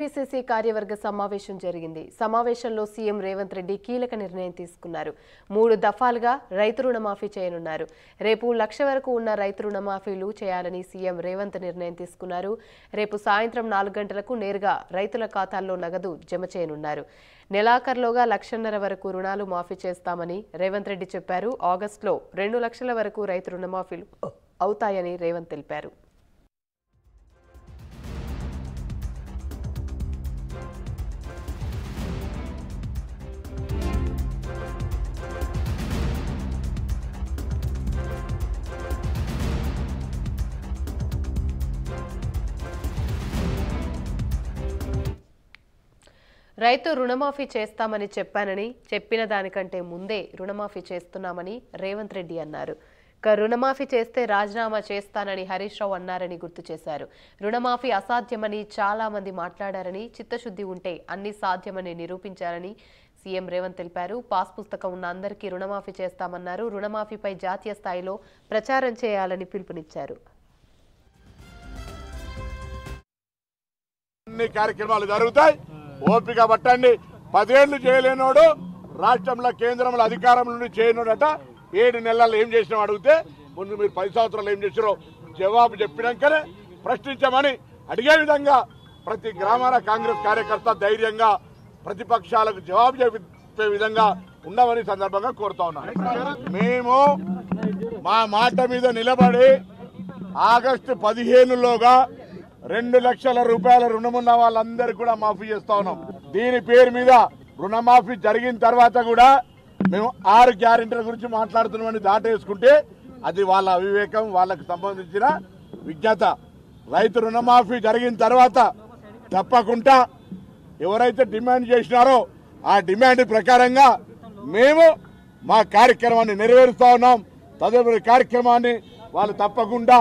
PCC కార్యవర్గ సమావేశం జరిగింది. సమావేశంలో సీఎం రేవంత్ రెడ్డి కీలక నిర్ణయం తీసుకున్నారు. 3 దఫాలుగా రైతు రుణమాఫీ చేయనున్నారు. రేపు 1 లక్ష వరకు ఉన్న రైతు రుణమాఫీలు చేయాలని సీఎం రేవంత్ నిర్ణయం తీసుకున్నారు. రేపు సాయంత్రం 4 గంటలకు నేరుగా రైతుల ఖాతాల్లో నగదు జమ చేయనున్నారు. నెలాఖరులోగా 1.5 లక్షల వరకు రుణాలు మాఫీ చేస్తామని రేవంత్ రెడ్డి చెప్పారు. ఆగస్టులో 2 లక్షల వరకు రైతు రుణమాఫీలు అవుతాయని రేవంత్ తెలిపారు. రైతు రుణమాఫీ చేస్తామని చెప్పానని చెప్పిన దానికంటే ముందే రుణమాఫీ చేస్తున్నామని రేవంత్ రెడ్డి అన్నారు. రుణమాఫీ చేస్తే రాజీనామా చేస్తానని హరీష్ రావు అన్నారని గుర్తు చేశారు. రుణమాఫీ అసాధ్యమని చాలా మంది మాట్లాడారని, చిత్తశుద్ధి ఉంటే అన్ని సాధ్యమని నిరూపించారని సీఎం రేవంత్ తెలిపారు. పాస్ పుస్తకం ఉన్న అందరికీ రుణమాఫీ చేస్తామన్నారు. రుణమాఫీపై జాతీయ స్థాయిలో ప్రచారం చేయాలని పిలుపునిచ్చారు. అన్ని కార్యక్రమాలు జరుగుతాయి. ఓపిక పట్టండి. 10 ఏళ్లు చేయలేనోడు రాష్ట్రంలో కేంద్రంలో అధికారం నుండి చేయనోడట 7 నెలల్లో ఏం చేసినా అడిగితే ముందు మీరు 10 సంవత్సరాలు ఏం చేసిరో జవాబు చెప్పినాకనే ప్రశ్నించమని అడిగే విధంగా ప్రతి గ్రామాల కాంగ్రెస్ కార్యకర్త ధైర్యంగా ప్రతిపక్షాలకు జవాబు చెప్పే విధంగా ఉండమని సందర్భంగా కోరుతా ఉన్నాను. మేము మా మాట మీద నిలబడి ఆగస్టు 15లోగా 2 లక్షల రూపాయల రుణమున్న వాళ్ళందరూ కూడా మాఫీ చేస్తా ఉన్నాం. దీని పేరు మీద రుణమాఫీ జరిగిన తర్వాత కూడా మేము 6 గ్యారెంటీల గురించి మాట్లాడుతున్నామని దాటేసుకుంటే అది వాళ్ళ అవివేకం, వాళ్ళకు సంబంధించిన విజ్ఞత. రైతు రుణమాఫీ జరిగిన తర్వాత తప్పకుండా ఎవరైతే డిమాండ్ చేసినారో ఆ డిమాండ్ ప్రకారంగా మేము మా కార్యక్రమాన్ని నెరవేరుస్తా ఉన్నాం. తదుపరి కార్యక్రమాన్ని వాళ్ళు తప్పకుండా